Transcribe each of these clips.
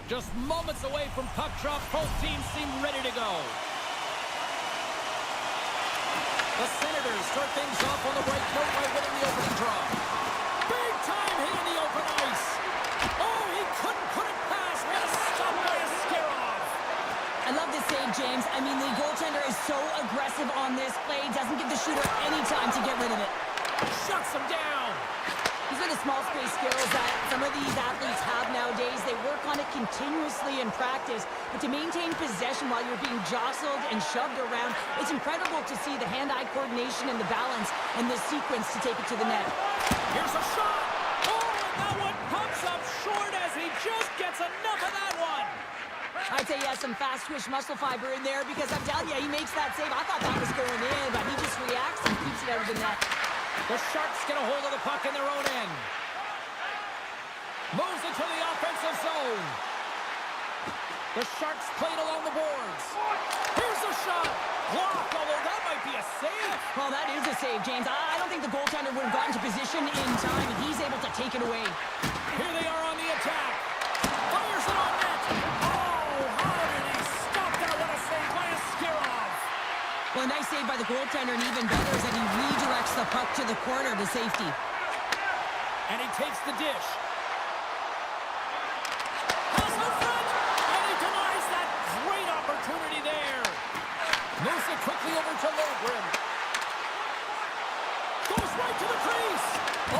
Just moments away from puck drop. Both teams seem ready to go. The Senators start things off on the right note by winning the opening draw. Big time hit in the open ice. Oh, he couldn't put it past. What a stop by a scare-off. I love this save, James. I mean, the goaltender is so aggressive on this play. Doesn't give the shooter any time to get rid of it. Shuts him down. These are the small space skills that some of these athletes have nowadays. They work on it continuously in practice. But to maintain possession while you're being jostled and shoved around, it's incredible to see the hand-eye coordination and the balance in this sequence to take it to the net. Here's a shot. Oh, and that one pumps up short as he just gets enough of that one. I'd say he has some fast-twitch muscle fiber in there because I'm telling you, he makes that save. I thought that was going in, but he just reacts and keeps it out of the net. The Sharks get a hold of the puck in their own end. Moves into the offensive zone. The Sharks played along the boards. Here's a shot. Blocked, although that might be a save. Well, that is a save, James. I don't think the goaltender would have gotten to position in time, and he's able to take it away. Here they are on the attack. Fires it on net. Oh, how did he stop that? What a save by a scare-off. Well, a nice save by the goaltender, and even better is that he redirects the puck to the corner to safety. And he takes the dish. Has the front, and he denies that great opportunity there. Moves it quickly over to Logren. Goes right to the crease.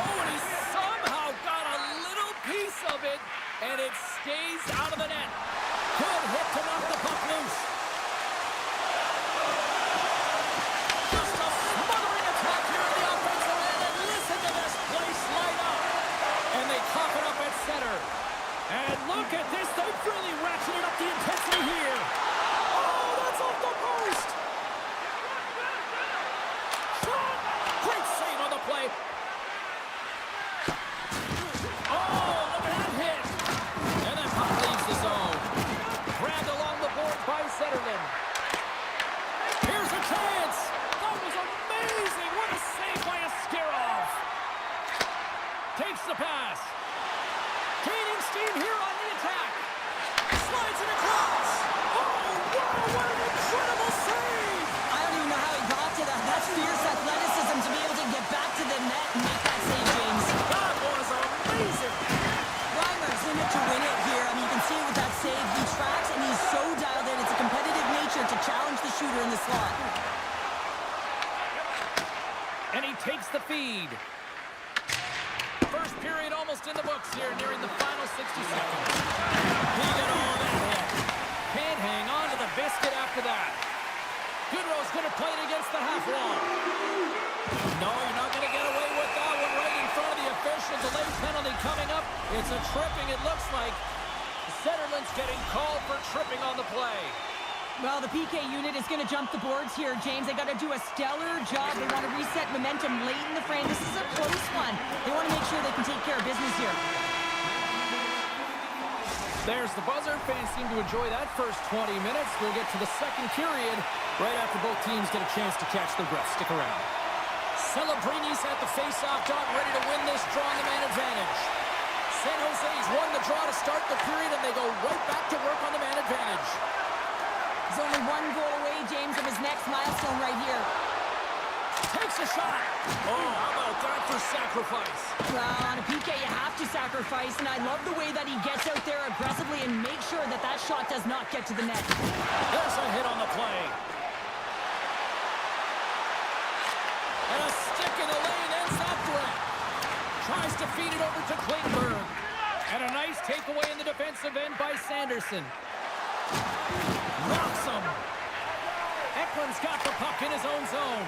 Oh, and he somehow got a little piece of it, and it stays out of the net. Good hit to knock the puck loose. And look at this, they've really ratcheted up the intensity here. Oh, that's off the post. Shot! Great save on the play. Oh, look at that hit. And then puck leaves the zone. Grabbed along the board by Zetterlund. Here's a chance. That was amazing. What a save by a scare-off. Takes the pass. Gaining steam here on the attack. Slides it across. Oh, wow, what an incredible save. I don't even know how he got to that. That's fierce athleticism to be able to get back to the net and make that save, James. That was amazing. Reimer's in it to win it here. I mean, you can see it with that save. He tracks, and he's so dialed in. It's a competitive nature to challenge the shooter in the slot. And he takes the feed. First period almost in the books here, nearing the final 60 seconds. He got all that hit. Can't hang on to the biscuit after that. Goodrow's going to play it against the half wall. No, you're not going to get away with that one right in front of the official. Delay penalty coming up. It's a tripping, it looks like. Zetterlund's getting called for tripping on the play. Well, the PK unit is going to jump the boards here, James. They got to do a stellar job. They want to reset momentum late in the frame. This is a close one. They want to make sure they can take care of business here. There's the buzzer. Fans seem to enjoy that first 20 minutes. We'll get to the second period right after both teams get a chance to catch their breath. Stick around. Celebrini's at the face-off dot, ready to win this draw on the man advantage. San Jose's won the draw to start the period, and they go right back to work on the man advantage. He's only one goal away, James, of his next milestone right here. Takes a shot. Oh, how about that for sacrifice? Well, on a PK, you have to sacrifice, and I love the way that he gets out there aggressively and makes sure that that shot does not get to the net. There's a hit on the play. And a stick in the lane ends that threat. Tries to feed it over to Klingberg. And a nice takeaway in the defensive end by Sanderson. Knocks him. Eklund's got the puck in his own zone.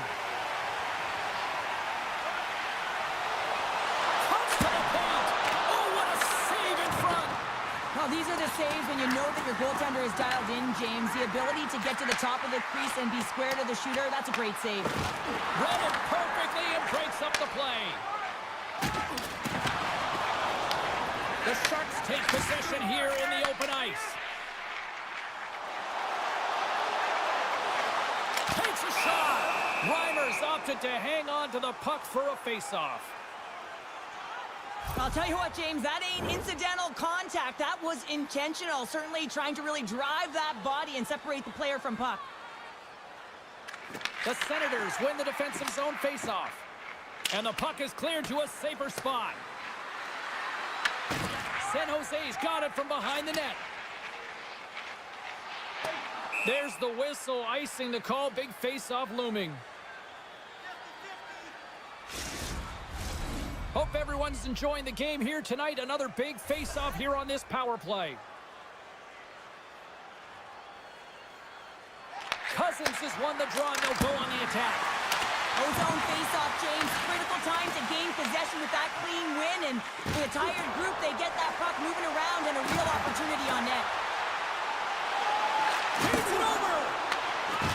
Cuts to the paint. Oh, what a save in front. Well, these are the saves when you know that your goaltender is dialed in, James. The ability to get to the top of the crease and be square to the shooter, that's a great save. Read it perfectly and breaks up the play. The Sharks take possession here in the open ice. Takes a shot. Reimer's opted to hang on to the puck for a face-off. I'll tell you what, James, that ain't incidental contact. That was intentional. Certainly trying to really drive that body and separate the player from puck. The Senators win the defensive zone faceoff. And the puck is cleared to a safer spot. San Jose's got it from behind the net. There's the whistle, icing the call. Big face-off looming. Hope everyone's enjoying the game here tonight. Another big face-off here on this power play. Cousins has won the draw, and they'll go on the attack. Ozone face-off, James. Critical time to gain possession with that clean win. And with a tired group, they get that puck moving around and a real opportunity on net. He's it over.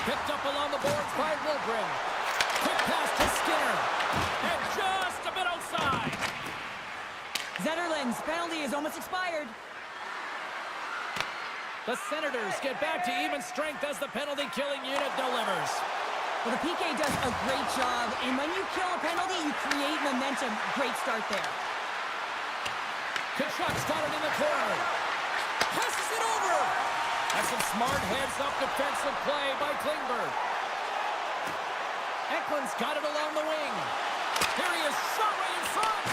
Picked up along the boards by Wilgren. Quick pass to Skinner. And just a bit outside. Zetterlund's penalty is almost expired. The Senators get back to even strength as the penalty-killing unit delivers. Well, the PK does a great job, and when you kill a penalty, you create momentum. Great start there. Kachuk's got it in the corner. Passes it over. That's some smart heads-up defensive play by Klingberg. Eklund's got it along the wing. Here he is, shot right in front.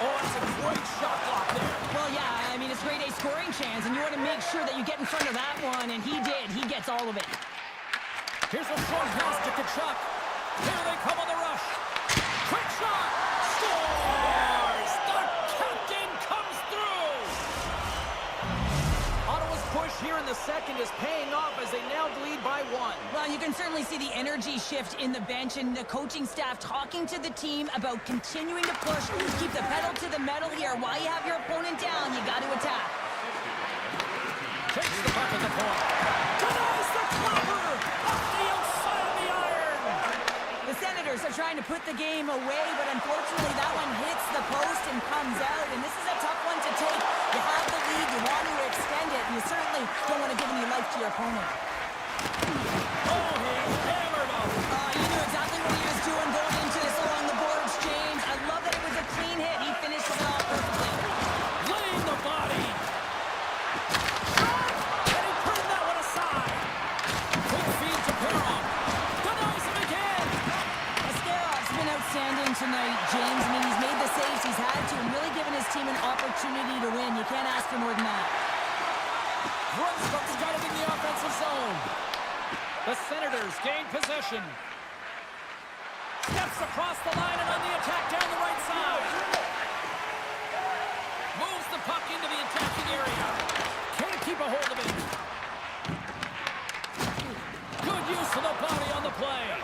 Oh, that's a great shot block there. Well, yeah, I mean, it's grade A scoring chance, and you want to make sure that you get in front of that one, and he did. He gets all of it. Here's a short pass to Kachuk. Here they come on the rush. Quick shot. Scores! The captain comes through. Ottawa's push here in the second is paying off as they now lead by 1. Well, you can certainly see the energy shift in the bench and the coaching staff talking to the team about continuing to push. Keep the pedal to the metal here. While you have your opponent down, you got to attack. Takes the puck at the point. Denies the clobber! Off the outside of the iron! The Senators are trying to put the game away, but unfortunately that one hits the post and comes out, and this is a tough one to take. You have the lead, you want to extend it, and you certainly don't want to give any life to your opponent. Oh, he hammered him! You knew exactly what he was doing going into this along the boards, James. I love that it was a clean hit. He finished it off perfectly. Laying the body! And he turned that one aside! Quick feed to Perron. Denies him again! Askerov's been outstanding tonight, James. I mean, he's made the saves he's had to and really given his team an opportunity to win. You can't ask for more than that. Brunstrup's got it in the offensive zone. The Senators gain possession. Steps across the line and on the attack down the right side. Moves the puck into the attacking area. Can't keep a hold of it. Good use of the body on the play.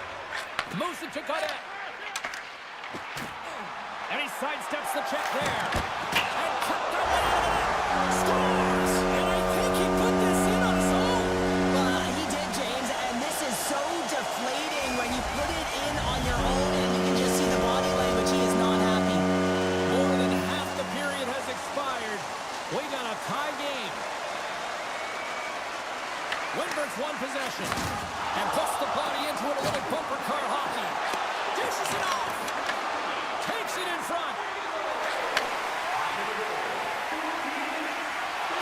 Moves it to Godet. And he sidesteps the check there. And cut the one out of it. Scores! And I think he put this in on his own. Well, he did, James, and this is so deflating when you put it in on your own and you can just see the body language. He is not happy. More than half the period has expired. We got a tie game. Windberg's won possession and puts the body into it a little bumper car hockey. Dishes it off. Takes it in front.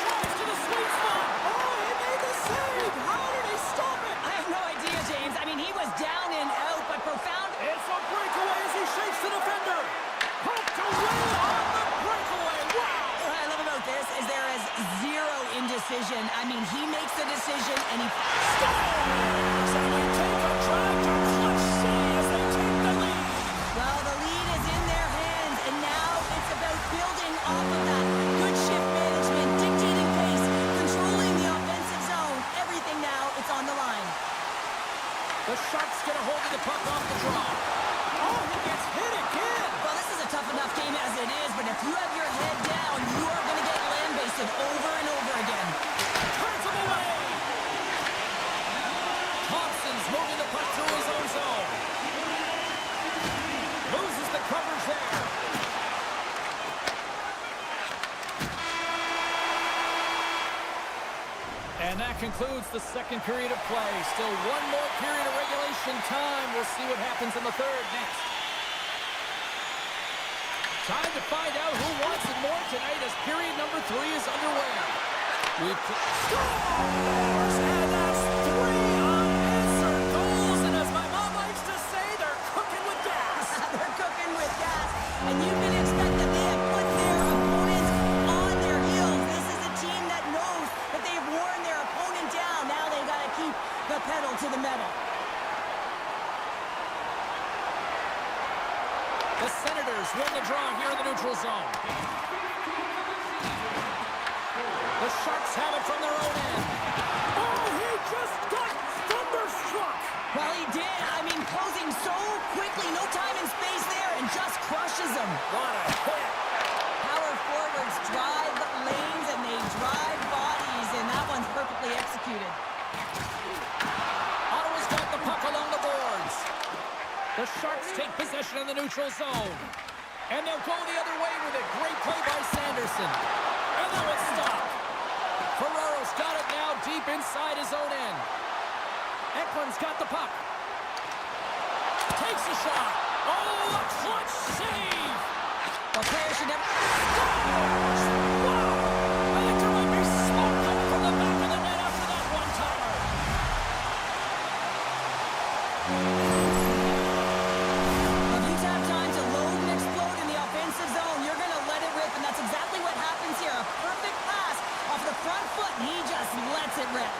Drives to the sweet spot. Oh, he made the save. How did he stop it? I have no idea, James. I mean, he was down and out, but profound. It's a breakaway as he shakes the defender. Poked away on the breakaway. Wow. What I love about this is there is zero indecision. I mean, he makes the decision and he Scores! And we take a drive to clutch city as they take the lead. Well, the lead is in their hands, and now it's about building off of that. Good shift management, dictating pace, controlling the offensive zone. Everything now, it's on the line. The Sharks get a hold of the puck off the draw. Oh, he gets hit again. Well, this is a tough enough game as it is, but if you have your head down, you are going to get lambasted over and over again. Turns him away. Thompson's moving the puck through his own zone. Loses the coverage there. And that concludes the second period of play. Still one more period of regulation time. We'll see what happens in the third next. Time to find out who wants it more tonight as period number 3 is underway. We've scores! And that's 3 unanswered goals. And as my mom likes to say, they're cooking with gas. They're cooking with gas. And you can expect that they have put their opponents on their heels. This is a team that knows that they've worn their opponent down. Now they've got to keep the pedal to the metal. The Senators win the draw here in the neutral zone. The Sharks have it from their own end. Oh, he just got thunderstruck. Well, he did. I mean, closing so quickly. No time and space there, and just crushes them. What a hit. Power forwards drive lanes, and they drive bodies, and that one's perfectly executed. Ottawa's got the puck along the boards. The Sharks take possession in the neutral zone. And they'll go the other way with it. Great play by Sanderson. And that one's stopped. Ferraro's got it now deep inside his own end. Eklund's got the puck. Takes a shot. Oh, a clutch save. The player should never... Scores! Wow! I think there might be smoke coming from the back of the net after that one-timer. If you have time to load and explode in the offensive zone, you're going to let it rip, and that's exactly what happens here. A perfect pass off the front foot, and he just lets it rip.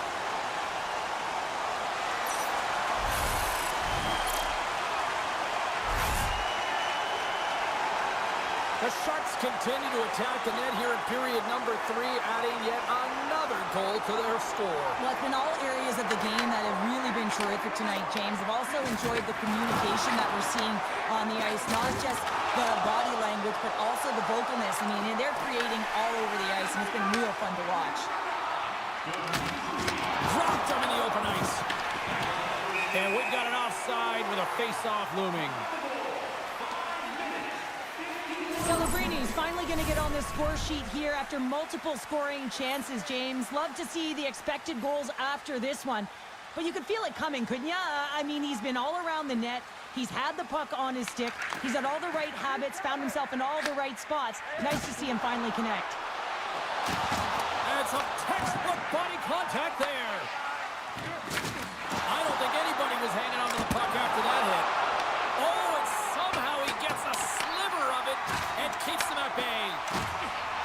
The Sharks continue to attack the net here in period number 3, adding yet another goal to their score. Well, it's been all areas of the game that have really been terrific tonight, James. I've also enjoyed the communication that we're seeing on the ice, not just the body language, but also the vocalness. I mean, they're creating all over the ice, and it's been real fun to watch. Dropped him in the open ice. And we've got an offside with a face-off looming. Celebrini's finally going to get on the score sheet here after multiple scoring chances, James. Love to see the expected goals after this one. But you could feel it coming, couldn't you? I mean, he's been all around the net. He's had the puck on his stick. He's had all the right habits, found himself in all the right spots. Nice to see him finally connect. And some textbook body contact there. I don't think anybody was hanging on to the puck after that hit. Oh, and somehow he gets a sliver of it and keeps him at bay.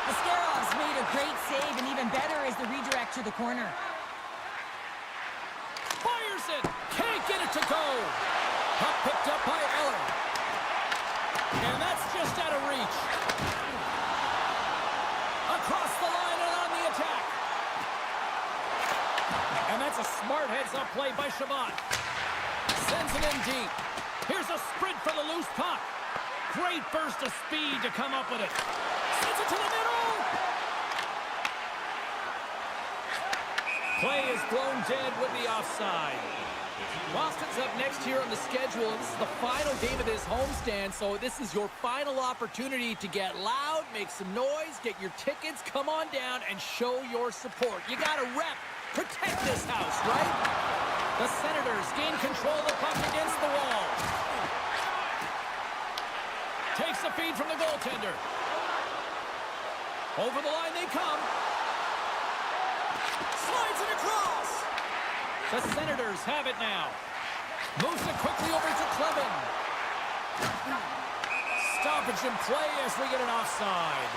Ascarov's made a great save, and even better is the redirect to the corner. Fires it. Can't get it to go. Puck picked up by Eller. And that's just out of reach. Across the line and on the attack. And that's a smart heads-up play by Shabbat. Sends it in deep. Here's a sprint for the loose puck. Great burst of speed to come up with it. Sends it to the middle. Play is blown dead with the offside. Boston's up next here on the schedule. This is the final game of this homestand, so this is your final opportunity to get loud, make some noise, get your tickets, come on down, and show your support. You got to rep, protect this house, right? The Senators gain control of the puck against the wall. Takes the feed from the goaltender. Over the line they come. Slides it across. The Senators have it now. Moves it quickly over to Clevin. Stoppage in play as we get an offside.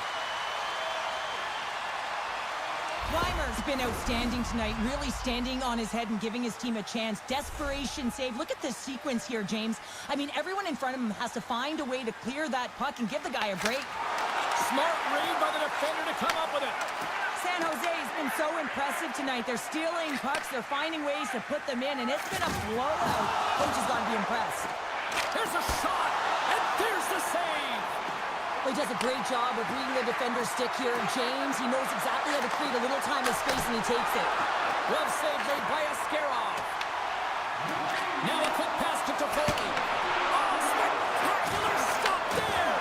Reimer's been outstanding tonight, really standing on his head and giving his team a chance. Desperation save. Look at this sequence here, James. I mean, everyone in front of him has to find a way to clear that puck and give the guy a break. Smart read by the defender to come up with it. San Jose's been so impressive tonight. They're stealing pucks, they're finding ways to put them in, and it's been a blowout. Coach has got to be impressed. There's a shot, and there's the save. Well, he does a great job of reading the defender's stick here. James, he knows exactly how to create a little time and space, and he takes it. Well save made by Askarov. Now a quick pass to Toffoli. Oh, spectacular stop there.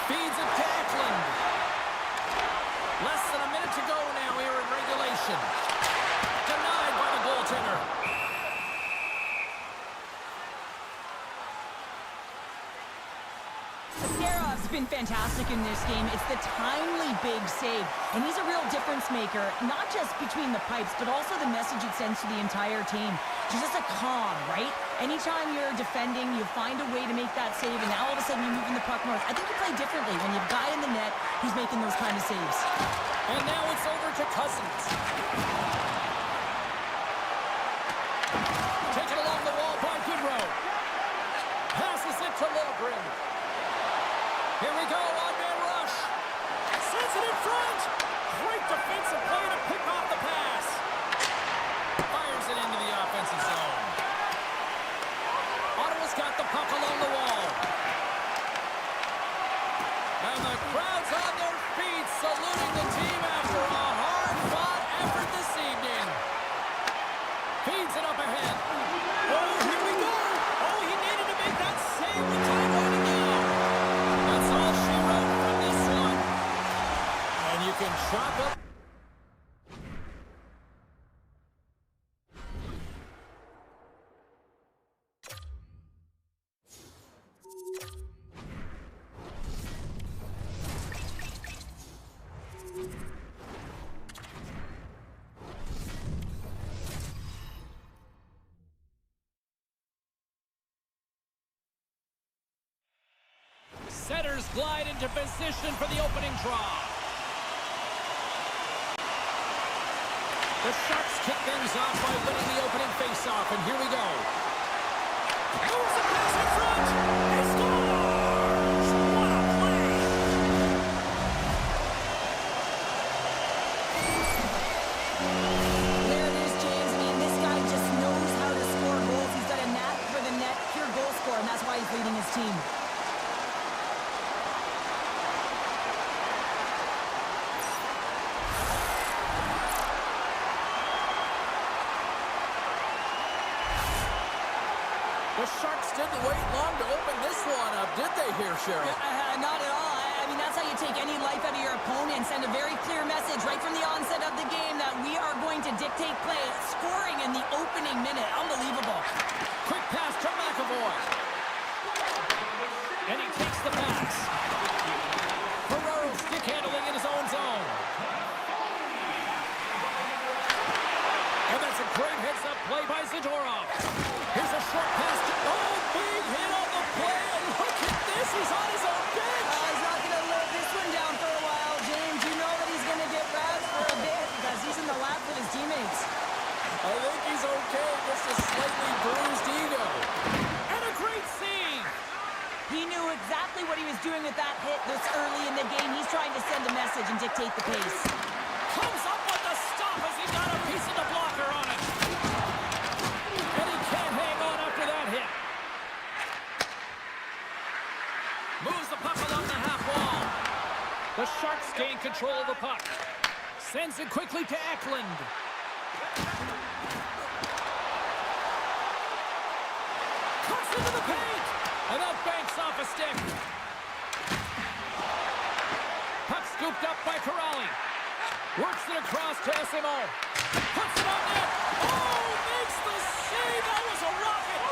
Feeds it to Eklund. Less than a minute to go now here in regulation. Denied by the goaltender. Askarov's been fantastic in this game. It's the timely big save. And he's a real difference maker, not just between the pipes, but also the message it sends to the entire team. Just a calm, right? Anytime you're defending, you find a way to make that save, and now all of a sudden you're moving the puck north. I think you play differently when you've got in the net who's making those kind of saves. And now it's over to Cousins. Taken along the wall by Goodrow. Passes it to Littlebrand. Here we go, on-man rush. Sends it in front. Great defensive play to pick off the pass. Fires it into the offensive zone. Ottawa's got the puck along the wall. And the crowd's on their feet, saluting the team after a hard-fought effort this evening. Feeds it up ahead. Oh, here we go. Oh, he needed to make that save with time running down. That's all she wrote from this one. And you can chop up. Setters glide into position for the opening draw. The Sharks kick things off by winning the opening faceoff, and here we go. Moves the pass in front. He scores! What a play! There it is, James. I mean, this guy just knows how to score goals. He's got a knack for the net, pure goal scorer, and that's why he's leading his team. The Sharks didn't wait long to open this one up, did they here, Cheryl? Not at all. I mean, that's how you take any life out of your opponent and send a very clear message right from the onset of the game that we are going to dictate play, scoring in the opening minute. Unbelievable. Quick pass to McAvoy. And he takes the pass. Ferraro stick handling in his own zone. And that's a great heads-up play by Zadorov. Here's a short pass to... Oh, big hit on the play, and look at this, he's on his own bench. He's not going to live this one down for a while, James. You know that he's going to get razzed for a bit because he's in the lap with his teammates. I think he's okay, just a slightly bruised ego. And a great save. He knew exactly what he was doing with that hit this early in the game. He's trying to send a message and dictate the pace. Comes up with the stop as he got a piece of the blocker on it. And he can't hang on after that hit. Moves the puck along the half wall. The Sharks gain control of the puck. Sends it quickly to Eklund. Cuts into the paint. And that banks off a stick. Puck scooped up by Corrali. Works it across to SMO. Puts it on net. Oh, makes the save. That was a rocket.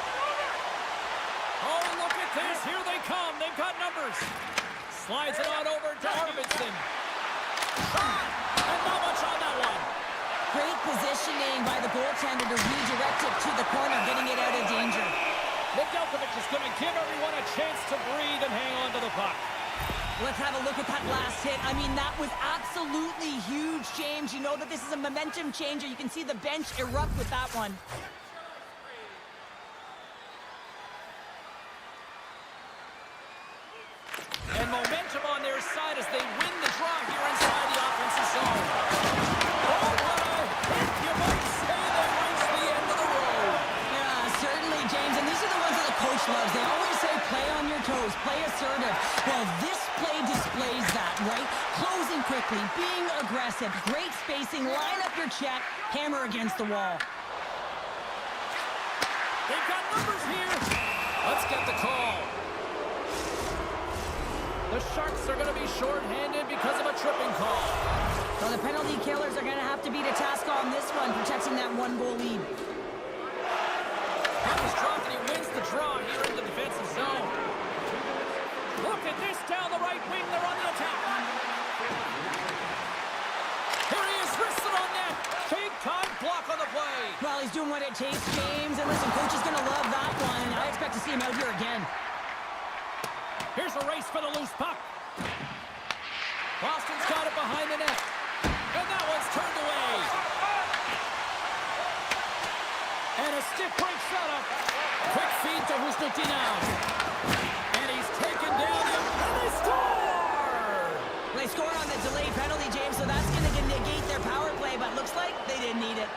Oh, look at this. Here they come. They've got numbers. Slides it on over to Arvidsson. Shot. And not much on that one. Great positioning by the goaltender to redirect it to the corner, getting it out of danger. Nedeljkovic is going to give everyone a chance to breathe and hang on to the puck. Let's have a look at that last hit. I mean, that was absolutely huge, James. You know that this is a momentum changer. You can see the bench erupt with that one. And momentum on their side as they win the draw here inside the offensive zone. Oh, what a hit! You might say that reached the end of the road. Yeah, certainly, James. And these are the ones that the coach loves. They always say play on your toes, play assertive. Well, this play displays that, right? Closing quickly, being aggressive, great spacing, line up your check, hammer against the wall. They've got numbers here. Let's get the call. The Sharks are going to be shorthanded because of a tripping call. Well, the penalty killers are going to have to beat a task on this one, protecting that one-goal lead. Puck is dropped and he wins the draw here in the defensive zone. Look at this down the right wing. They're on the attack. Here he is, wristed on net. Big time block on the play. Well, he's doing what it takes, James. And listen, coach is going to love that one, and I expect to see him out here again. Here's a race for the loose puck. Boston's got it behind the net. And that one's turned away. And a stiff break setup. Quick feed to Husnutinov. And he's taken down. And they score! They scored on the delayed penalty, James, so that's going to negate their power play, but looks like they didn't need it.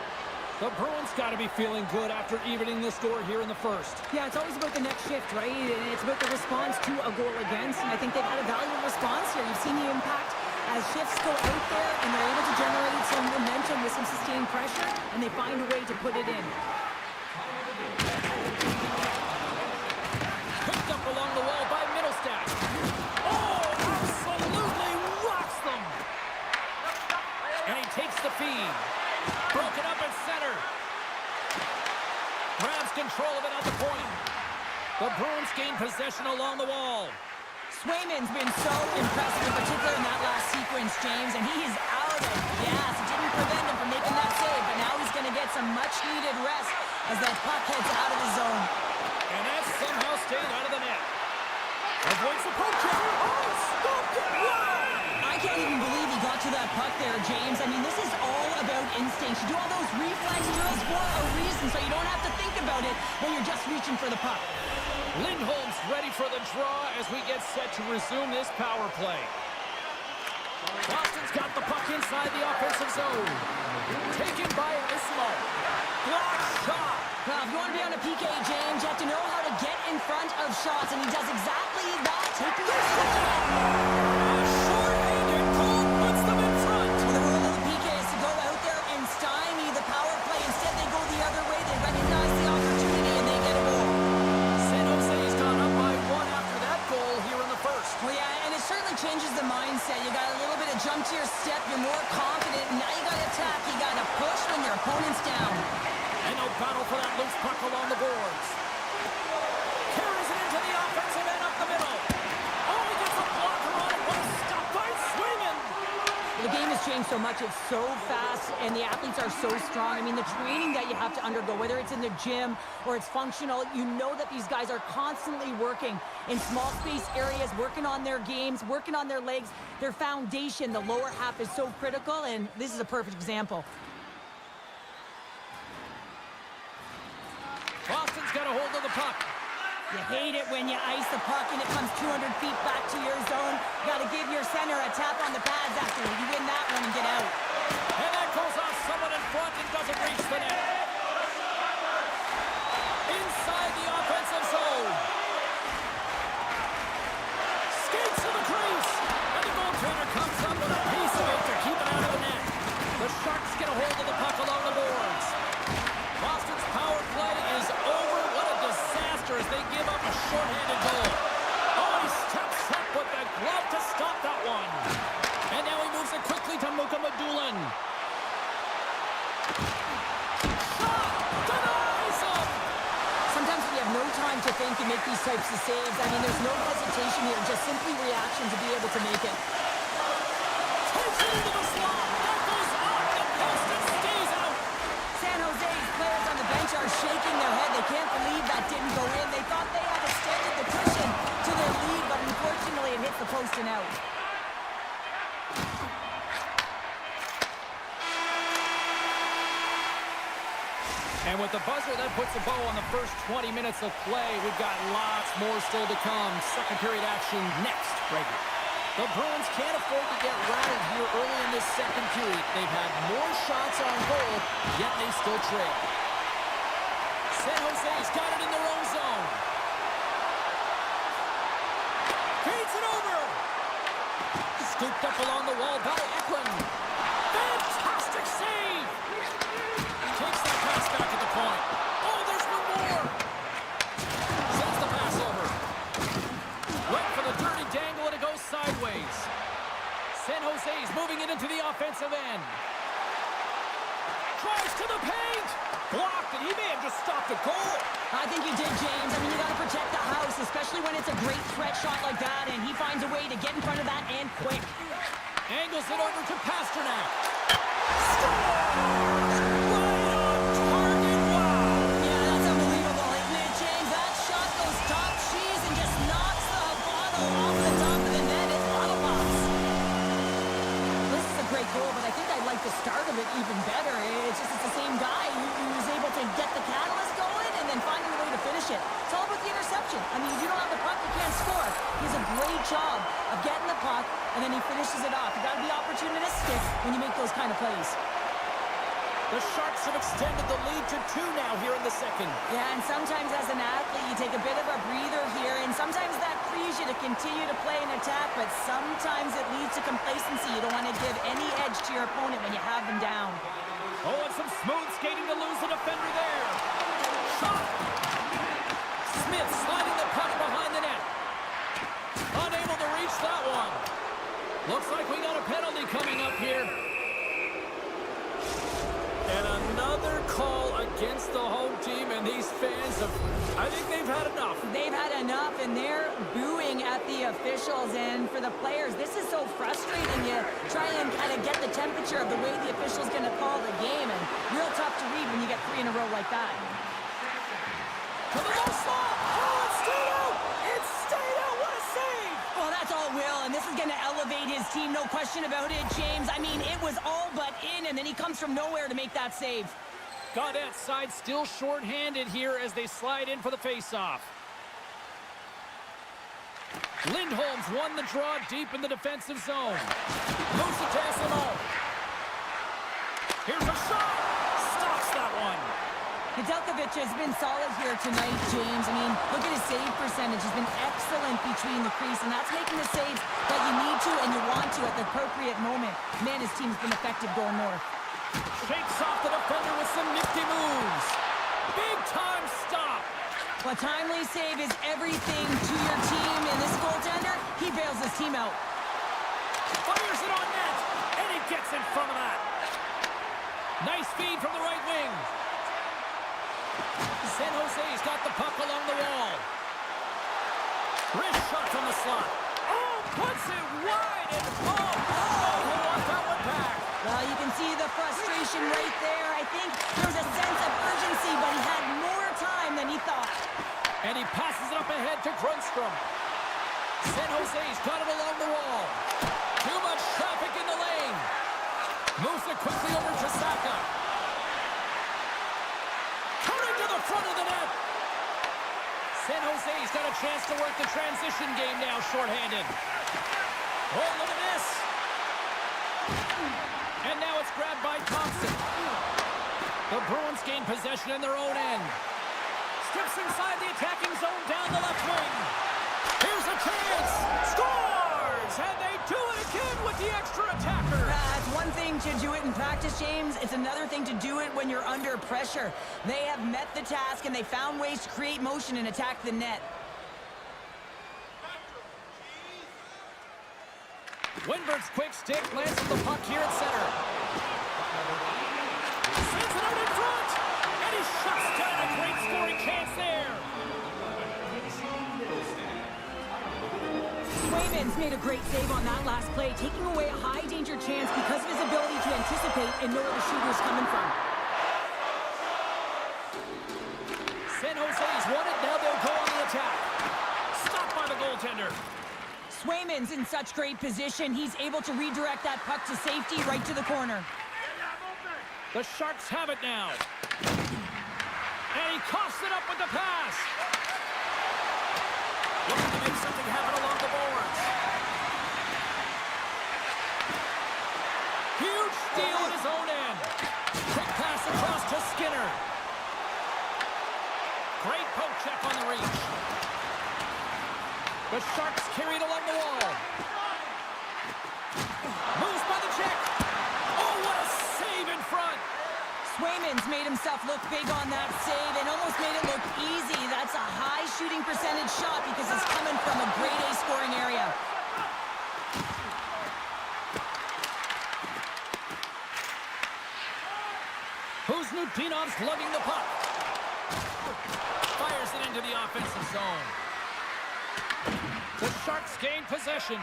The Bruins got to be feeling good after evening the score here in the first. Yeah, it's always about the next shift, right? And it's about the response to a goal against, and I think they've had a valuable response here. You've seen the impact as shifts go out there, and they're able to generate some momentum with some sustained pressure, and they find a way to put it in. Picked up along the wall by Middlestat. Oh, absolutely rocks them. And he takes the feed. Broken up at center. Grabs control of it at the point. The Bruins gain possession along the wall. Swayman's been so impressive, in particular in that last sequence, James, and he is out of gas. It didn't prevent him from making that save, but now he's going to get some much-needed rest as that puck heads out of the zone. And that somehow stayed out of the net. Avoids the poke check. Oh, stopped it! Wow! I can't even believe he got to that puck there, James. I mean, this is all about instinct. You do all those reflex drills for a reason, so you don't have to think about it when you're just reaching for the puck. Lindholm's ready for the draw as we get set to resume this power play. Boston's got the puck inside the offensive zone. Taken by Ismo. Block shot. Well, if you want to be on a PK, James, you have to know how to get in front of shots, and he does exactly that. Taking the short-handed goal puts them in front. Well, the rule of the PK is to go out there and stymie the power play. Instead, they go the other way. They recognize the opportunity, and they get a goal. San Jose's gone up by one after that goal here in the first. Well, yeah, and it certainly changes the mindset. You got a little bit of jump to your step. You're more confident, and now you got to attack. You got to push when your opponent's down. And no battle for that loose puck along the boards. Carries it into the offensive end up the middle. Oh, he gets a blocker on it. What a stop by Swayman. The game has changed so much. It's so fast, and the athletes are so strong. I mean, the training that you have to undergo, whether it's in the gym or it's functional, you know that these guys are constantly working in small space areas, working on their games, working on their legs. Their foundation, the lower half, is so critical, and this is a perfect example. Boston's got a hold of the puck. You hate it when you ice the puck and it comes 200 feet back to your zone. You got to give your center a tap on the pads after you win that one and get out. And that goes off someone in front and doesn't reach the net. Inside the offensive zone. Skates to the crease. And the goaltender comes up with a piece of it to keep it out of the net. The Sharks get a hold of the puck along the boards. Boston's power play is over. What a disaster as they give up a shorthanded goal. Oh, he steps up with the glove to stop that one. And now he moves it quickly to Mukamadulin. Shot! Denies him! Sometimes we have no time to think and make these types of saves. I mean, there's no hesitation here, just simply reaction to be able to make it. Takes it into the slot. That goes off the post and stays out. San Jose's players on the bench are shaking their head. They can't believe that didn't go in. They thought they had extended the cushion to their lead, but unfortunately it hits the post and out. And with the buzzer, that puts a bow on the first 20 minutes of play. We've got lots more still to come. Second period action next, right here. The Bruins can't afford to get rattled here early in this second period. They've had more shots on goal, yet they still trail. San Jose's got it in their own zone. Feeds it over. Scooped up along the wall by Eklund. Fantastic save. Takes that pass back at the point. Oh, there's one more. Sends the pass over. Went for the dirty dangle, and it goes sideways. San Jose's moving it into the offensive end. Tries to the paint. Blocked, and he may have just stopped a goal. I think you did, James. I mean, you got to protect the house, especially when it's a great threat net shot like that, and he finds a way to get in front of that and quick. Angles it over to Pasternak. Yeah, that's unbelievable, isn't it, James? That shot goes top cheese and just knocks the bottle off the top of the net. It's bottle pops. This is a great goal, but I think I like the start of it even better. It's the same guy who was able to get the catalyst going and then finding a way to finish it. It's all about the interception. I mean, if you don't have the puck, you can't score. He does a great job of getting the puck, and then he finishes it off. You got to be opportunistic when you make those kind of plays. The Sharks have extended the lead to 2 now here in the second. Yeah, and sometimes as an athlete, you take a bit of a breather here, and sometimes that frees you to continue to play an attack, but sometimes it leads to complacency. You don't want to give any edge to your opponent when you have them down. Oh, and some smooth skating to lose the defender there. Shot! Smith sliding the puck behind the net. Unable to reach that one. Looks like we got a penalty coming up here. And another call against the home team, and these fans I think they've had enough. They've had enough, and they're booing at the officials. And for the players, this is so frustrating. You try and kind of get the temperature of the way the official's going to call the game, and real tough to read when you get 3 in a row like that. To the low slot! Oh, it's stayed out! It's stayed out! What a save! Well, that's all Will, and this is going to elevate his team, no question about it, James. I mean, it was all but in, and then he comes from nowhere to make that save. Gaudette's side still short-handed here as they slide in for the face-off. Lindholm's won the draw deep in the defensive zone. Moves it to SMO. Here's a shot! Stops that one. Nedeljkovic has been solid here tonight, James. I mean, look at his save percentage. He's been excellent between the crease, and that's making the saves that you need to and you want to at the appropriate moment. Man, his team's been effective going north. Shakes off the defender with some nifty moves. Big-time stop. A timely save is everything to your team, and this goaltender, he bails his team out. Fires it on net, and he gets in front of that. Nice feed from the right wing. San Jose's got the puck along the wall. Wrist shot from the slot. Oh, puts it wide and oh, he wants that one back. Well, you can see the frustration right there. I think there's a sense of urgency, but he had more time than he thought. And he passes it up ahead to Grundstrom. San Jose's got it along the wall. Too much traffic in the lane. Moves it quickly over to Saka. Coming to the front of the net. San Jose's got a chance to work the transition game now, shorthanded. Oh, look at this. And now it's grabbed by Thompson. The Bruins gain possession in their own end. Steps inside the attacking zone down the left wing. Here's a chance. Scores! And they do it again with the extra attacker. It's one thing to do it in practice, James. It's another thing to do it when you're under pressure. They have met the task, and they found ways to create motion and attack the net. Winberg's quick stick lands the puck here at center. Sends it out in front. And he shuts down a great scoring chance there. Swayman's made a great save on that last play, taking away a high-danger chance because of his ability to anticipate and know where the shooter's coming from. San Jose's won it. Now they'll go on the attack. Stopped by the goaltender. Swayman's in such great position. He's able to redirect that puck to safety right to the corner. The Sharks have it now. And he coughs it up with the pass. Looking to make something happen along the boards. Huge steal at his own end. Quick pass across to Skinner. Great poke check on the reach. The Sharks carried along the wall. Moves by the check. Oh, what a save in front. Swayman's made himself look big on that save and almost made it look easy. That's a high shooting percentage shot because it's coming from a grade A scoring area. Kuzninov's lugging the puck. Fires it into the offensive zone. The Sharks gain possession.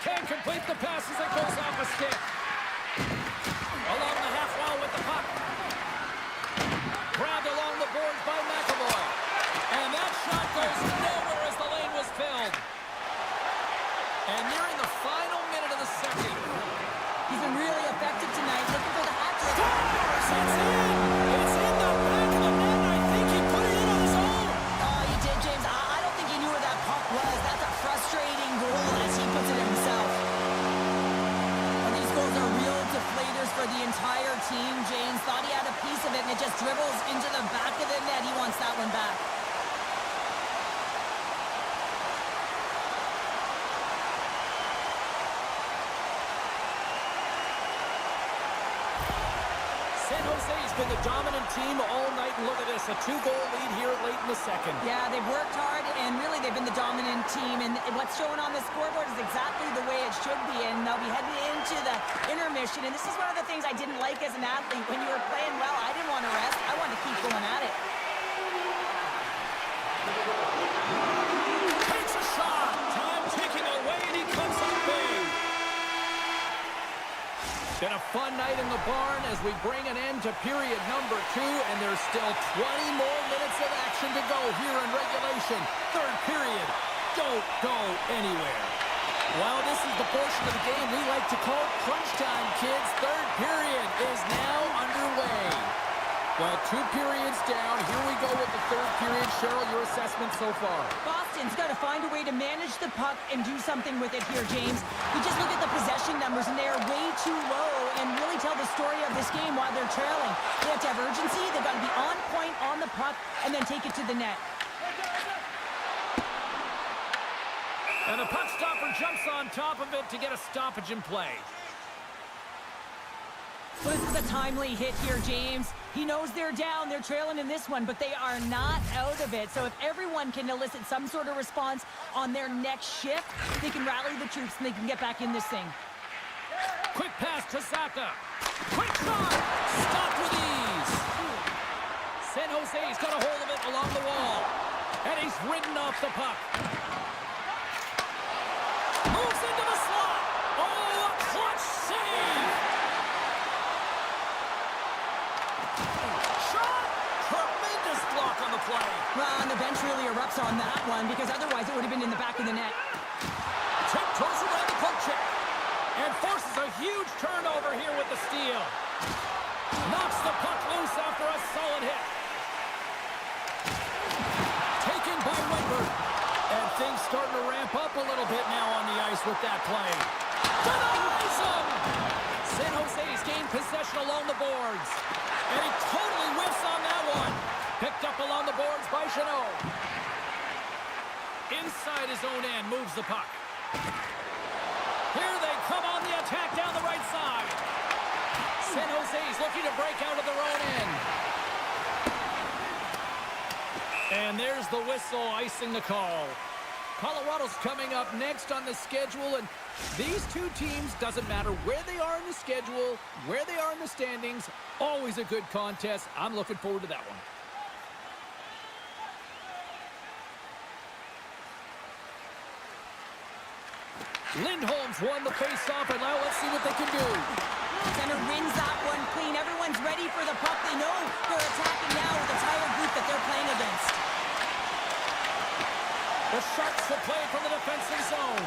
Can't complete the pass as it goes off a stick. Along the half wall with the puck. Grabbed along the boards by McAvoy. And that shot goes nowhere as the lane was filled. And nearing the final minute of the second. He's been really effective tonight, looking for the hat trick. Scores! It's in! It's in the back of the net. I think he put it in on his own. Oh, he did, James. I don't think he knew where that puck was. That's a frustrating goal as he puts it himself. Well, these goals are real deflators for the entire team. James thought he had a piece of it, and it just dribbles into the back of the net. He wants that one back. San Jose's been the dominant team all night, and look at this, a 2-goal lead here late in the second. Yeah, they've worked hard, and really they've been the dominant team, and what's showing on the scoreboard is exactly the way it should be, and they'll be heading into the intermission, and this is one of the things I didn't like as an athlete. When you were playing well, I didn't want to rest. I wanted to keep going at it. Takes a shot. Time ticking away, and he comes up big. Been a fun night in the barn as we bring an end to period number 2, and there's still 20 more minutes of action to go here in regulation. Third period. Don't go anywhere. Well, this is the portion of the game we like to call crunch time, kids. Third period is now underway. Well, 2 periods down. Here we go with the third period. Cheryl, your assessment so far? Boston's got to find a way to manage the puck and do something with it here, James. You just look at the possession numbers, and they are way too low and really tell the story of this game while they're trailing. They have to have urgency. They've got to be on point on the puck and then take it to the net. And the puck stopper jumps on top of it to get a stoppage in play. Well, this is a timely hit here, James. He knows they're down, they're trailing in this one, but they are not out of it. So if everyone can elicit some sort of response on their next shift, they can rally the troops and they can get back in this thing. Quick pass to Zaka. Quick shot! Stopped with ease. San Jose's got a hold of it along the wall. And he's ridden off the puck. Moves into the slot. Oh, a clutch save! Block on the play. Well, and the bench really erupts on that one because otherwise it would have been in the back of the net. Tiptoes around the puck check and forces a huge turnover here with the steal. Knocks the puck loose after a solid hit. Taken by Wedberg. And things starting to ramp up a little bit now on the ice with that play. Denies him! San Jose's gained possession along the boards. And he totally whiffs on that one. Picked up along the boards by Chanot. Inside his own end, moves the puck. Here they come on the attack down the right side. San Jose's looking to break out of their own end. And there's the whistle icing the call. Colorado's coming up next on the schedule, and these two teams, doesn't matter where they are in the schedule, where they are in the standings, always a good contest. I'm looking forward to that one. Lindholm's won the face-off, and now let's see what they can do. Center wins that one clean. Everyone's ready for the puck. They know they're attacking now with the tired group that they're playing against. The Sharks will play from the defensive zone.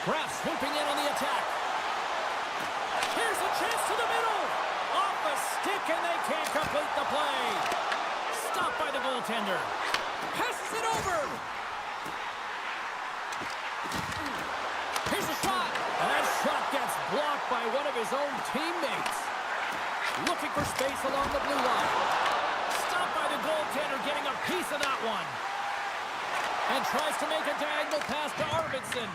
Graf swooping in on the attack. Here's a chance to the middle. Off the stick, and they can't complete the play. Stopped by the goaltender. Passes it over. Here's a shot. And that shot gets blocked by one of his own teammates. Looking for space along the blue line. Stopped by the goaltender, getting a piece of that one. And tries to make a diagonal pass to Arvidsson.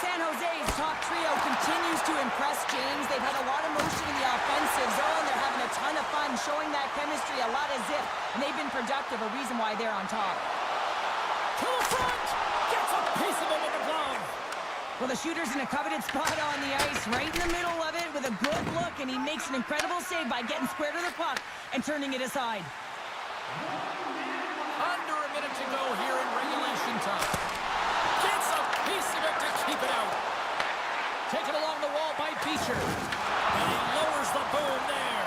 San Jose's top trio continues to impress, James. They've had a lot of motion in the offensive zone. They're having a ton of fun, showing that chemistry, a lot of zip. And they've been productive, a reason why they're on top. To the front! Gets a piece of it with the glove. Well, the shooter's in a coveted spot on the ice, right in the middle of it with a good look, and he makes an incredible save by getting square to the puck and turning it aside. Under a minute to go here in regulation time. Gets a piece of it to keep it out. Taken along the wall by Beecher. And he lowers the boom there.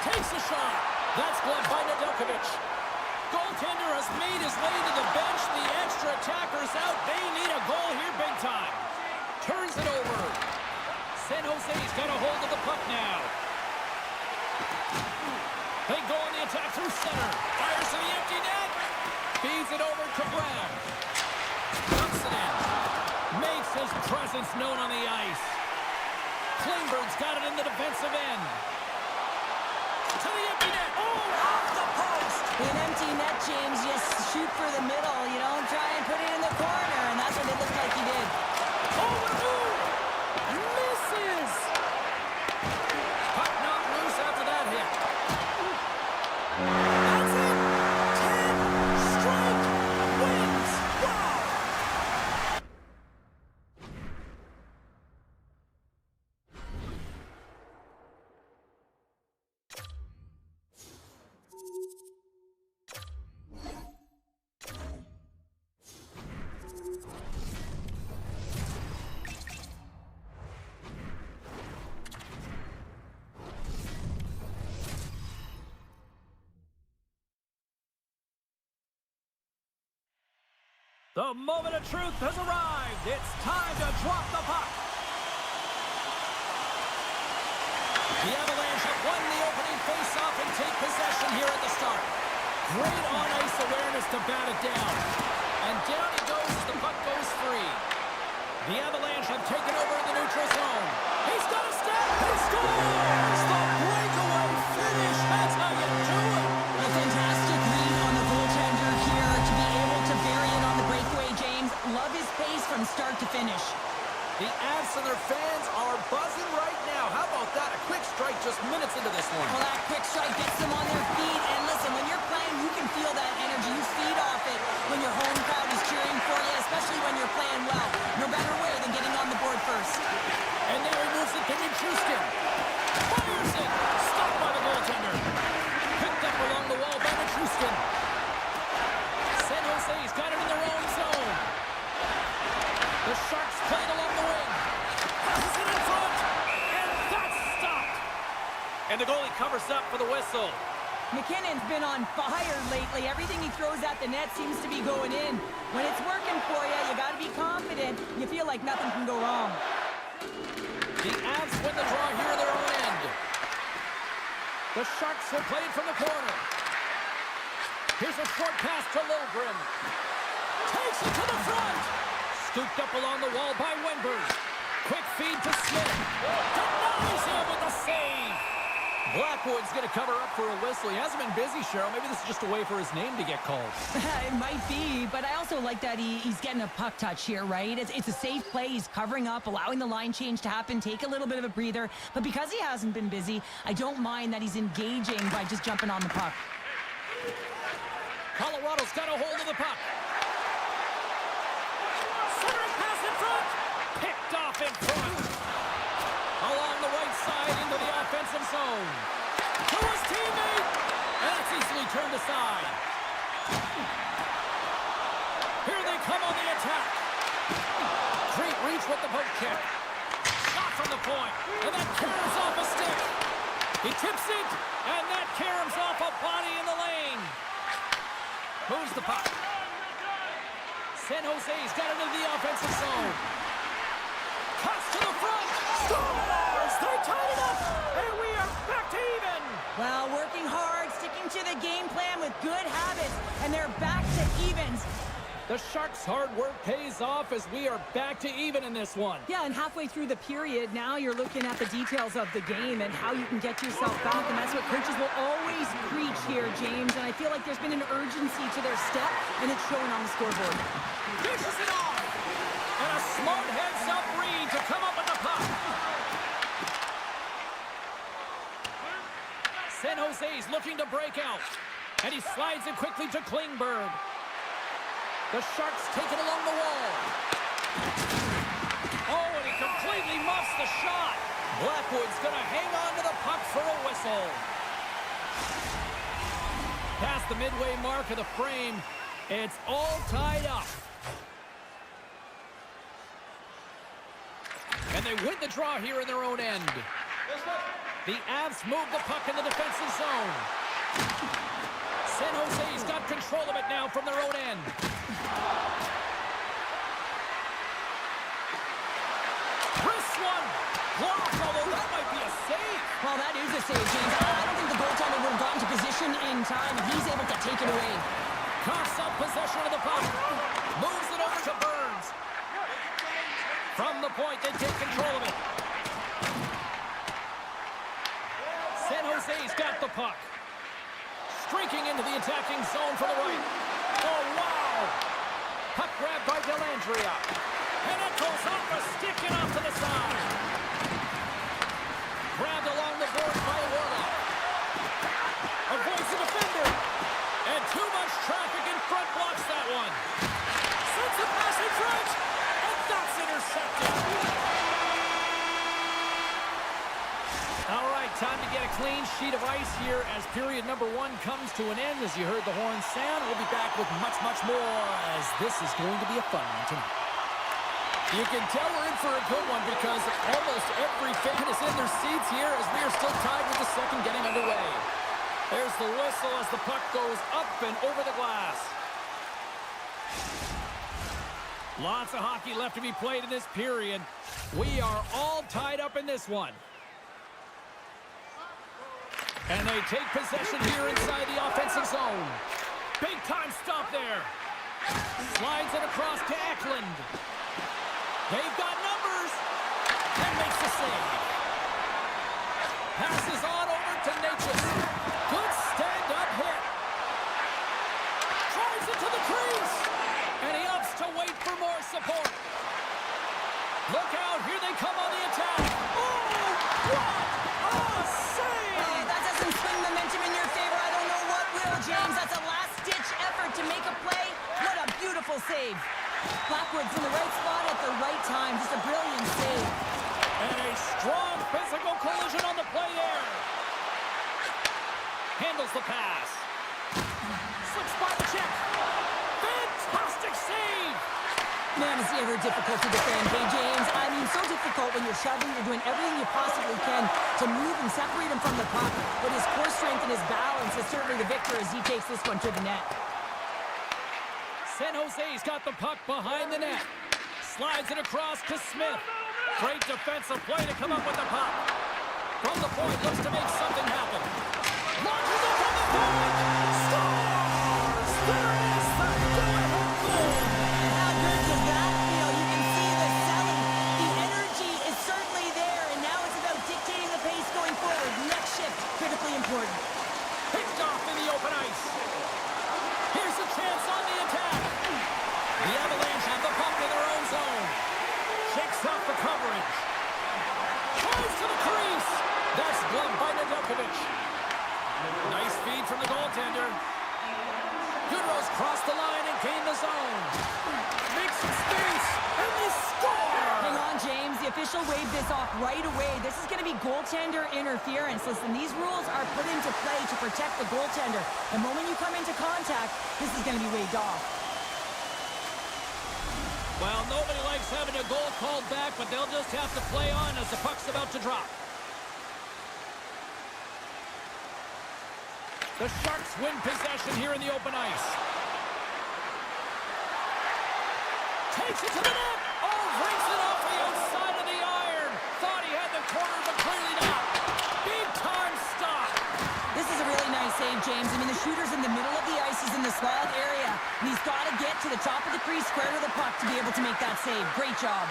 Takes a shot. That's gloved by Nedeljkovic. Goaltender has made his way to the bench. The extra attacker's out. They need a goal here big time. Turns it over. San Jose's got a hold of the puck now. They go on the attack through center. Fires to the empty net. Feeds it over to Brown. Dumps it in. Makes his presence known on the ice. Klingberg's got it in the defensive end. To the empty net. Oh, off the post. An empty net, James. Just shoot for the middle. You don't try and put it in the corner. And that's what it looked like he did. Oh, what a move. Misses. Puck knocked loose after that hit. That's it. 10 straight wins. Wow. The moment of truth has arrived. It's time to drop the puck. The Avalanche have won the opening faceoff and take possession here at the start. Great on-ice awareness to bat it down. And down he goes as the puck goes free. The Avalanche have taken over in the neutral zone. He's got a step. He scores! The breakaway finish. That's how you do it. A fantastic read on the goaltender here to be able to bury it on the breakaway, James. Love his pace from start to finish. The Avs and their fans are buzzing right now. How about that? A quick strike just minutes into this one. Well, that quick strike gets them on their feet. And listen, when you're playing, you can feel that energy. You feed off it when your home crowd is cheering for you, especially when you're playing well. No better way than getting on the board first. And now he moves it to Nichushkin. Fires it. Stopped by the goaltender. Picked up along the wall by Nichushkin. San Jose's got it in their own zone. The Sharks play it along the wing. Passes it in front. And that's stopped. And the goalie covers up for the whistle. McKinnon's been on fire lately. Everything he throws at the net seems to be going in. When it's working for you, you got to be confident. You feel like nothing can go wrong. The Avs win the draw here at their own end. The Sharks will play it from the corner. Here's a short pass to Lilgren. Takes it to the front. Scooped up along the wall by Wenberg. Quick feed to Smith. Denies him with the save. Blackwood's going to cover up for a whistle. He hasn't been busy, Cheryl. Maybe this is just a way for his name to get called. It might be, but I also like that he's getting a puck touch here, right? It's a safe play. He's covering up, allowing the line change to happen, take a little bit of a breather. But because he hasn't been busy, I don't mind that he's engaging by just jumping on the puck. Colorado's got a hold of the puck. Centering pass in front. Picked off in front. Along the right side into the offensive zone. To his teammate. And it's easily turned aside. Here they come on the attack. Great reach with the poke kick. Shot from the point. And that caroms off a stick. He tips it. And that caroms off a body in the lane. Moves the puck. San Jose's got it into the offensive zone. Cuts to the front. Scores! They tied it up! And we are back to even! Well, working hard, sticking to the game plan with good habits, and they're back to evens. The Sharks' hard work pays off as we are back to even in this one. Yeah, and halfway through the period, now you're looking at the details of the game and how you can get yourself back, and that's what coaches will always preach here, James. And I feel like there's been an urgency to their step, and it's showing on the scoreboard. Dishes it off! And a smart heads-up read to come up with the puck. San Jose's looking to break out. And he slides it quickly to Klingberg. The Sharks take it along the wall. Oh, and he completely muffs the shot. Blackwood's going to hang on to the puck for a whistle. Past the midway mark of the frame, it's all tied up. And they win the draw here in their own end. The Avs move the puck in the defensive zone. San Jose's got control of it now from their own end. This one blocked, although that might be a save. Well, that is a save, James. I don't think the goaltender would have gotten to position in time, and he's able to take it away. Coughs up possession of the puck. Moves it over to Burns. From the point, they take control of it. San Jose's got the puck. Streaking into the attacking zone for the right. Oh, wow! Puck grabbed by Dellandrea. And it goes off a stick and off to the side. Grabbed along the boards by Warlock. Avoids the defender. And too much traffic in front blocks that one. Sends the pass in front. And that's intercepted. All right, time to get a clean sheet of ice here as period number 1 comes to an end. As you heard the horn sound, we'll be back with much, much more as this is going to be a fun one tonight. You can tell we're in for a good one because almost every fan is in their seats here as we are still tied with the second getting underway. There's the whistle as the puck goes up and over the glass. Lots of hockey left to be played in this period. We are all tied up in this one. And they take possession here inside the offensive zone. Big time stop there. Slides it across to Eklund. They've got numbers. And makes the save. Passes on over to Natchez. Good stand-up hit. Drives it to the crease. And he opts to wait for more support. Look out. Here they come on the attack. Oh, what a save. Oh, that doesn't swing momentum in your favor. I don't know what will, James. That's a last-ditch effort to make a play. What a beautiful save. Backwards in the right spot at the right time. Just a brilliant save. And a strong physical collision on the play there. Handles the pass. Slips by the check. Fantastic save. Man, is he ever difficult to defend. Hey, James, I mean, so difficult when you're shoving, you're doing everything you possibly can to move and separate him from the puck. But his core strength and his balance is certainly the victor as he takes this one to the net. San Jose's got the puck behind the net. Slides it across to Smith. Great defensive play to come up with the puck. From the point, looks to make something happen. Launches it from the point. Scores! There is the go-ahead goal. And how good was that? You know, you can see the selling. The energy is certainly there, and now it's about dictating the pace going forward. Next shift, critically important. Picked off in the open ice. Here's a chance on the attack. The Avalanche have the puck in their own zone. Shakes off the coverage. Tries to the crease. That's gloved by Nedeljkovic. Nice feed from the goaltender. Goodrow's crossed the line and gained the zone. Makes some space, and they score! Hang on, James. The official waved this off right away. This is going to be goaltender interference. Listen, these rules are put into play to protect the goaltender. The moment you come into contact, this is going to be waved off. Well, nobody likes having a goal called back, but they'll just have to play on as the puck's about to drop. The Sharks win possession here in the open ice. Takes it to the net. Oh, brings it off the outside of the iron. Thought he had the corner, but clearly not. Big time stop. This is a really nice save, James. I mean, the shooter's in the middle of the ice. He's in the slot area. And he's got to get to the top of the crease, square to the puck to be able to make that save. Great job.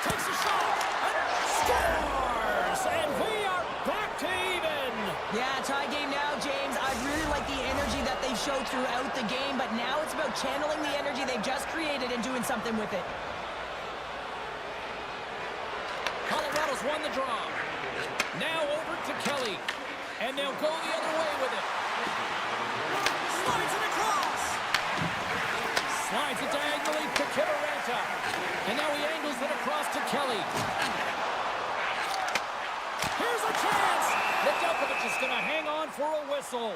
Takes a shot and scores! And we are back to even. Yeah, tie game now, James. I really like the energy that they've showed throughout the game, but now it's about channeling the energy they've just created and doing something with it. Colorado's won the draw. Now over to Kelly. And they'll go the other way with it. Slides it across. Slides it diagonally to Kiviranta. And now he angles it across to Kelly. Here's a chance. Nedeljkovic is going to hang on for a whistle.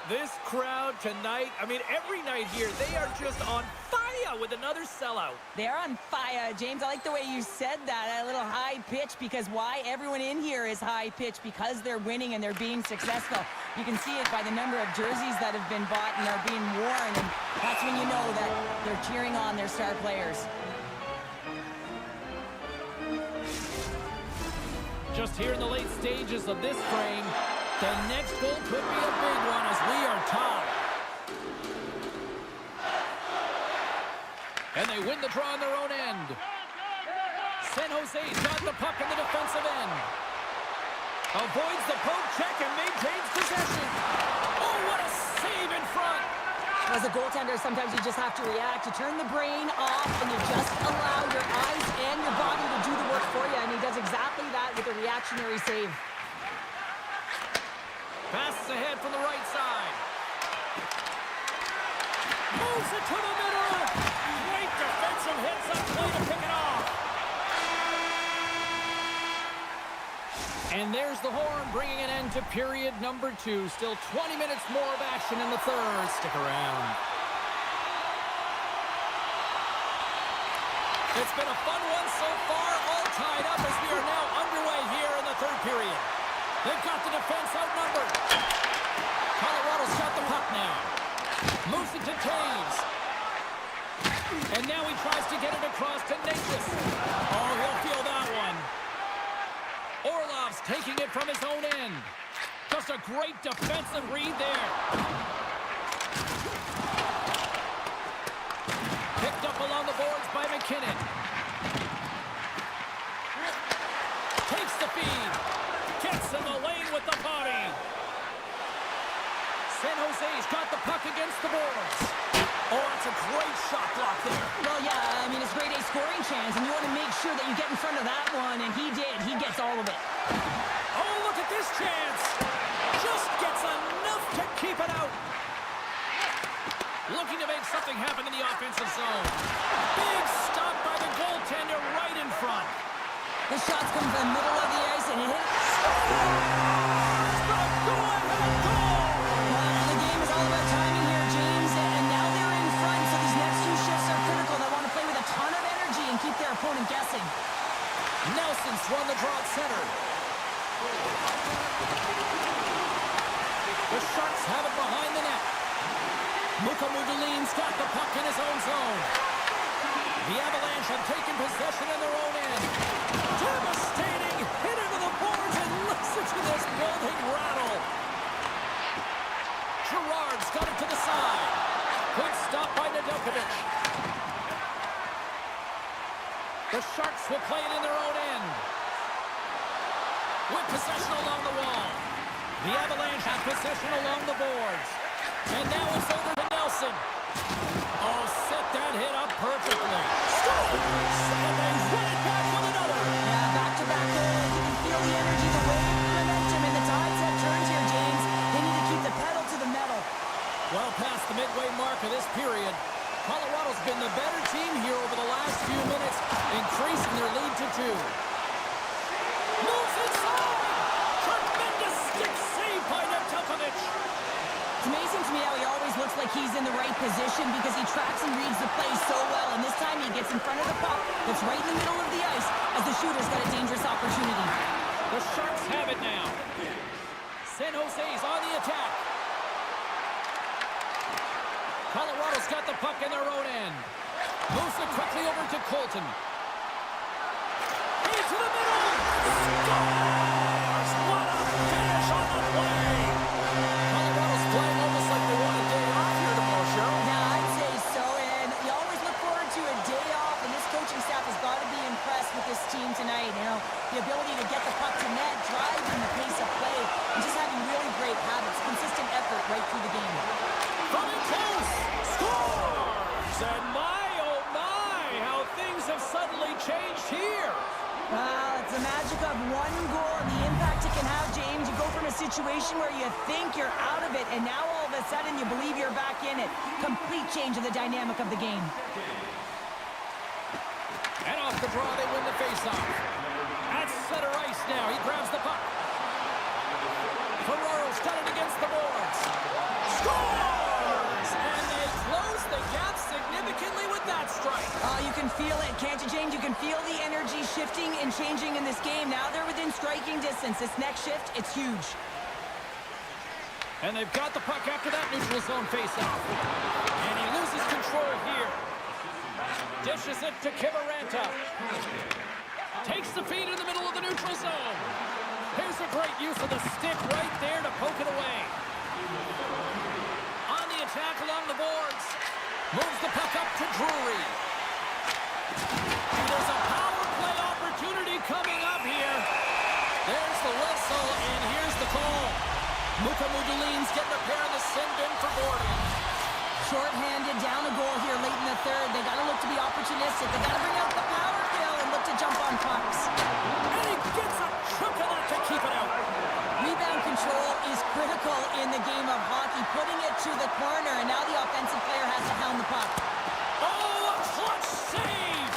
This crowd tonight, I mean, every night here, they are just on fire with another sellout. They're on fire, James. I like the way you said that, a little high pitch, because why? Everyone in here is high pitch because they're winning and they're being successful. You can see it by the number of jerseys that have been bought and are being worn, and that's when you know that they're cheering on their star players. Just here in the late stages of this frame, the next goal could be a big one as we are tied. And they win the draw on their own end. San Jose's got the puck in the defensive end. Avoids the poke check and maintains possession. Oh, what a save in front. As a goaltender, sometimes you just have to react. You turn the brain off and you just allow your eyes and your body to do the work for you. And he does exactly that with a reactionary save. Passes ahead from the right side. Moves it to the middle. Great defensive hits up play to pick it off. And there's the horn, bringing an end to period number 2. Still 20 minutes more of action in the third. Stick around. It's been a fun one so far, all tied up as we are now underway here in the third period. They've got the defense outnumbered. Colorado's got the puck now. Moves it to Taves. And now he tries to get it across to Nathan. Oh, he'll feel that one. Orlov's taking it from his own end. Just a great defensive read there. Picked up along the boards by McKinnon. Takes the feed. Gets in the lane with the body. San Jose's got the puck against the boards. Oh, that's a great shot block there. Well, yeah, I mean, it's grade A scoring chance, and you want to make sure that you get in front of that one, and he did. He gets all of it. Oh, look at this chance. Just gets enough to keep it out. Looking to make something happen in the offensive zone. Big stop by the goaltender right in front. The shots come from the middle of the ice, and it hits. The game is all about timing here, James, and now they're in front, so these next few shifts are critical. They want to play with a ton of energy and keep their opponent guessing. Nelson's won the draw at center. The Sharks have it behind the net. Mukamudulin's got the puck in his own zone. The Avalanche have taken possession in their own end. Devastating hit into the boards, and listen to this building rattle. Gerard's got it to the side. Good stop by Nedeljkovic. The Sharks will play it in their own end. With possession along the wall. The Avalanche have possession along the boards. And now it's over to Nelson. Oh, set that hit up perfectly. Scores! And they run it back with another. Yeah, back-to-back goals. You can feel the energy, the wave, the momentum, and the tides have turned here, James. They need to keep the pedal to the metal. Well past the midway mark of this period, Colorado's been the better team here over the last few minutes, increasing their lead to 2. Moves inside! Tremendous stick save by Nedeljkovic. It's amazing to me how he always looks like he's in the right position because he tracks and reads the play so well, and this time he gets in front of the puck that's right in the middle of the ice as the shooter's got a dangerous opportunity. The Sharks have it now. San Jose's on the attack. Colorado's got the puck in their own end. Moves it quickly over to Colton. Into the middle! Scores! What a finish on the play! Colorado's playing almost like they want a day off here tomorrow, Cheryl. Yeah, I'd say so, and you always look forward to a day off, and this coaching staff has got to be impressed with this team tonight. You know, the ability to get the puck to net, driving the pace of play, and just having really great habits, consistent effort right through the game. Coming close! Scores! And my, oh my, how things have suddenly changed here. Well, it's the magic of one goal and the impact it can have, James. You go from a situation where you think you're out of it, and now all of a sudden you believe you're back in it. Complete change of the dynamic of the game. And off the draw, they win the faceoff. At center ice now, he grabs the puck. Ferraro's got it against the boards. scores! And they close the gap significantly with that strike. You can feel it, can't you, James? You can feel the energy shifting and changing in this game. Now they're within striking distance. This next shift, it's huge. And they've got the puck after that neutral zone faceoff. And he loses control here. Dishes it to Kivaranta. Takes the feed in the middle of the neutral zone. Here's a great use of the stick right there to poke it away. On the attack along the boards. Moves the puck up to Drury. There's a power play opportunity coming up here. There's the whistle, and here's the call. Mukamudulin's getting a pair of the sin bin for boarding. Short-handed, down a goal here late in the third. They got to look to be opportunistic. They got to bring out the power kill and look to jump on pucks. And he gets a chunk of that to keep it out. Rebound control is critical in the game of hockey. Putting it to the corner, and now the offensive player has to hound the puck. Oh, a clutch save!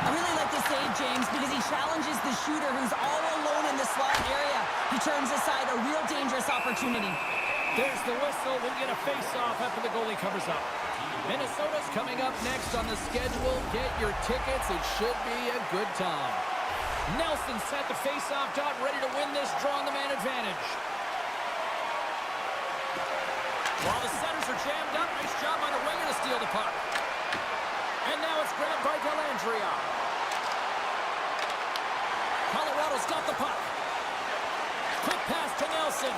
I really like this save, James, because he challenges the shooter who's all alone in the slot area. He turns aside a real dangerous opportunity. There's the whistle. We'll get a face-off after the goalie covers up. Minnesota's coming up next on the schedule. Get your tickets. It should be a good time. Nelson set the face-off dot, ready to win this draw on the man advantage. While the centers are jammed up, nice job by the winger to steal the puck. And now it's grabbed by Dellandrea. Colorado's got the puck. Quick pass to Nelson.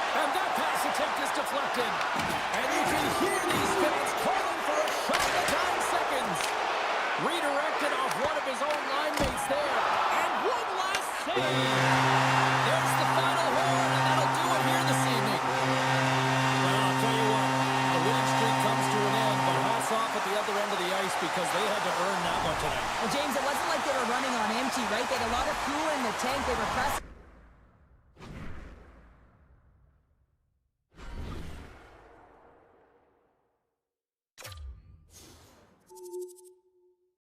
And that pass attempt is deflected. And you can hear these fans calling for a shot at 9 seconds. Redirected off one of his own line mates there. And one last save. There's the final horn, and that'll do it here this evening. Well, I'll tell you what, the winning streak comes to an end, but hats off at the other end of the ice because they had to earn that one tonight. Well, James, it wasn't like they were running on empty, right? They had a lot of fuel in the tank. They were pressing.